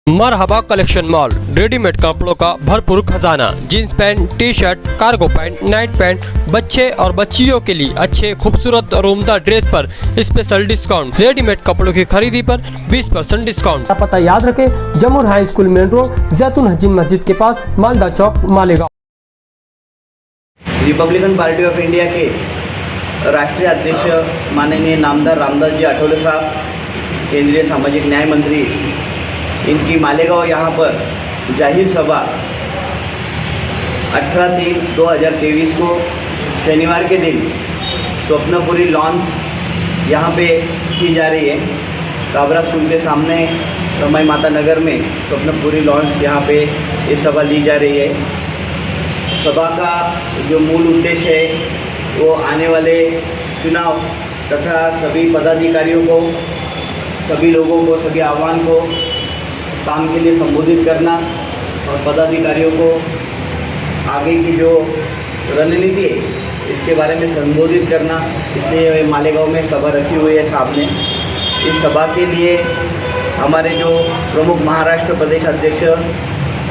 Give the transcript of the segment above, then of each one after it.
मरहबा collection mall, readymade कपड़ों का भरपूर खजाना। Jeans pant, T shirt, cargo pant, night pant, बच्चे और बच्चियों के लिए अच्छे खूबसूरत और उम्दा ड्रेस पर स्पेशल डिस्काउंट। रेडीमेड कपड़ों की खरीदी पर 20% डिस्काउंट। पता याद रखें, Jamur high school main road, जैतून हजीन मस्जिद के पास, मालदा चौक, Malegaon. Republican Party of India के राष्ट्रीय अध्यक्ष माननीय नामदार रामदास जी आठवले साहब, केंद्रीय सामाजिक न्याय मंत्री, इनकी मालेगांव यहाँ पर जाहिर सभा 18/3/2023 को शनिवार के दिन स्वप्नपुरी लॉन्स यहाँ पे की जा रही है। काबरा स्कूल के सामने रमाई माता नगर में स्वप्नपुरी लॉन्स यहाँ पे ये सभा ली जा रही है। सभा का जो मूल उद्देश्य है वो आने वाले चुनाव तथा सभी पदाधिकारियों को, सभी लोगों को, सभी आह्वान को काम के लिए संबोधित करना और पदाधिकारियों को आगे की जो रणनीति है इसके बारे में संबोधित करना। इसलिए मालेगांव में सभा रखी हुई है साहब ने। इस सभा के लिए हमारे जो प्रमुख महाराष्ट्र प्रदेश अध्यक्ष,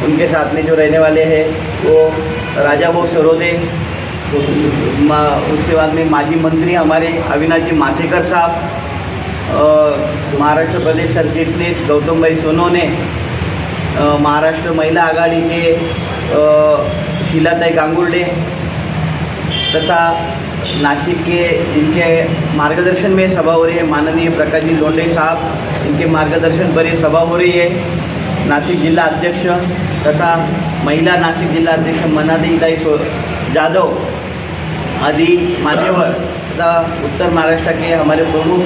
उनके साथ में जो रहने वाले हैं वो राजा भाऊ सरोदे, उसके बाद में माजी मंत्री हमारे अविनाश जी माथेकर साहब, महाराष्ट्र प्रदेश सरचिटनीस गौतम भाई सोनोने, महाराष्ट्र महिला आघाड़ी के शीलाताई गांगुर्डे तथा नासिक के, इनके मार्गदर्शन में सभा हो रही है, माननीय प्रकाश जी लोंढे साहब, इनके मार्गदर्शन पर ये सभा हो रही है। नासिक जिला अध्यक्ष तथा महिला नासिक जिला अध्यक्ष मनालीताई जाधव आदि मान्यवर तथा उत्तर महाराष्ट्र के हमारे प्रमुख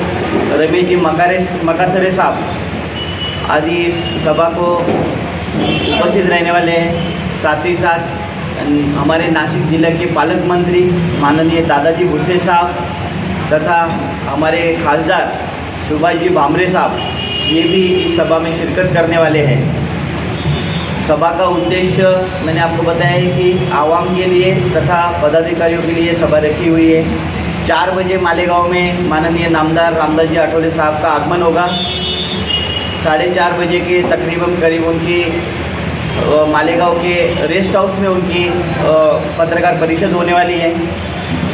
रमेश जी मकासरे साहब आदि इस सभा को उपस्थित रहने वाले हैं। साथ ही साथ हमारे नासिक जिले के पालक मंत्री माननीय दादाजी भुसे साहब तथा हमारे खासदार सुभाष जी भामरे साहब, ये भी इस सभा में शिरकत करने वाले हैं। सभा का उद्देश्य मैंने आपको बताया है कि आवाम के लिए तथा पदाधिकारियों के लिए सभा रखी हुई है। 4 बजे मालेगांव में माननीय नामदार रामदास जी आठवले साहब का आगमन होगा। 4:30 बजे के तकरीबन करीब उनकी मालेगांव के रेस्ट हाउस में उनकी पत्रकार परिषद होने वाली है।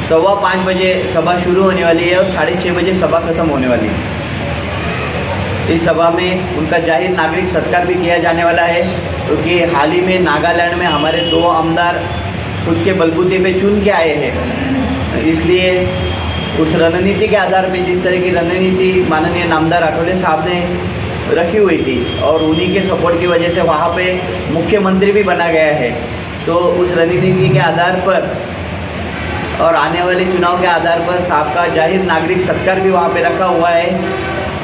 5:15 बजे सभा शुरू होने वाली है और 6:30 बजे सभा खत्म होने वाली है। इस सभा में उनका जाहिर नागरिक सत्कार भी किया जाने वाला है, क्योंकि हाल ही में नागालैंड में हमारे 2 आमदार खुद के बलबूते पे चुन के आए हैं। इसलिए उस रणनीति के आधार पे, जिस तरह की रणनीति माननीय नामदार आठवले साहब ने रखी हुई थी और उन्हीं के सपोर्ट की वजह से वहाँ पे मुख्यमंत्री भी बना गया है, तो उस रणनीति के आधार पर और आने वाले चुनाव के आधार पर साहब का जाहिर नागरिक सत्कार भी वहाँ पे रखा हुआ है।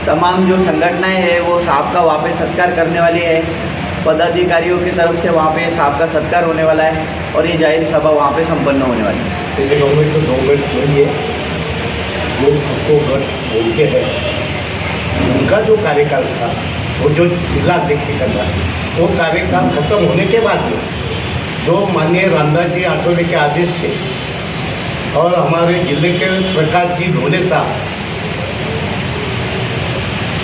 तमाम जो संगठनाएं हैं वो साहब का वहाँ पे सत्कार करने वाली है। पदाधिकारियों की तरफ से वहाँ पे साहब का सत्कार होने वाला है और ये जाहिर सभा वहाँ पे संपन्न होने वाली है। जैसे गवर्नमेंट तो 2 गठ नहीं है, वो सबको गठ बोल के है। उनका जो कार्यकाल था वो जो जिला अध्यक्ष का था, वो कार्यकाल खत्म होने के बाद में जो माननीय रामदास जी आठवले के आदेश से और हमारे जिले के प्रकाश जी ढोले साहब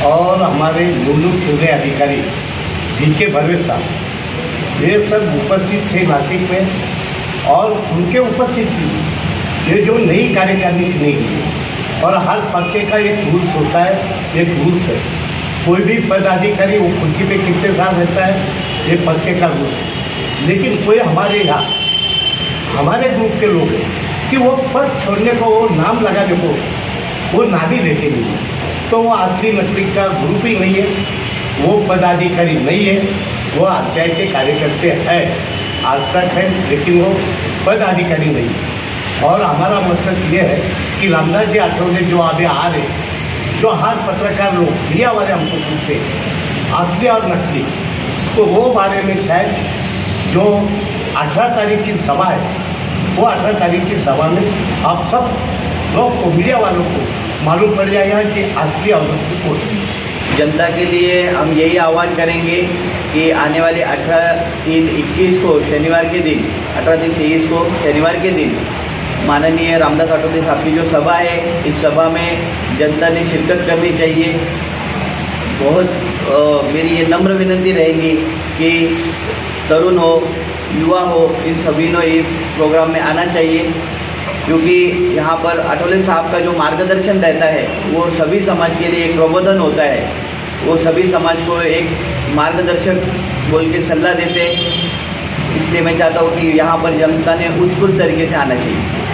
और हमारे मुल्लू पुणे अधिकारी DK भरवे साहब, ये सब उपस्थित थे नासिक में और उनके उपस्थिति ये जो नई कार्यकारिणी चुनी गई है और हर पर्चे का एक रूल्स होता है, एक रूल्स है। कोई भी पदाधिकारी वो कुर्सी पे कितने साल रहता है, ये पर्चे का रूल्स है। लेकिन कोई हमारे यहाँ हमारे ग्रुप के लोग हैं कि वो पद छोड़ने को, वो नाम लगाने को वो ना भी लेते नहीं है, तो वो असली नकली का ग्रुप ही नहीं है, वो पदाधिकारी नहीं है, वो अध्याय के कार्यकर्ते हैं, आज तक है, लेकिन वो पदाधिकारी नहीं है। और हमारा मकसद ये है कि रामदास जी आठवले जो आगे आ रहे, जो हर पत्रकार लोग मीडिया वाले हमको पूछते हैं असली और नकली, तो वो बारे में शायद जो 18 तारीख की सभा है, वो 18 तारीख की सभा में आप सब लोग को, मीडिया वालों को मालूम पड़ जाएगा कि असली और नकली कौन है। जनता के लिए हम यही आह्वान करेंगे कि आने वाले 18/3/21 को शनिवार के दिन, 18/3/23 को शनिवार के दिन माननीय रामदास आठवले साहब की जो सभा है, इस सभा में जनता ने शिरकत करनी चाहिए। बहुत मेरी ये नम्र विनती रहेगी कि तरुण हो, युवा हो, इन सभी ने इस प्रोग्राम में आना चाहिए, क्योंकि यहाँ पर आठवले साहब का जो मार्गदर्शन रहता है वो सभी समाज के लिए एक प्रबोधन होता है। वो सभी समाज को एक मार्गदर्शक बोल के सलाह देते हैं। इसलिए मैं चाहता हूँ कि यहाँ पर जनता ने उत्स्फूर्त तरीके से आना चाहिए।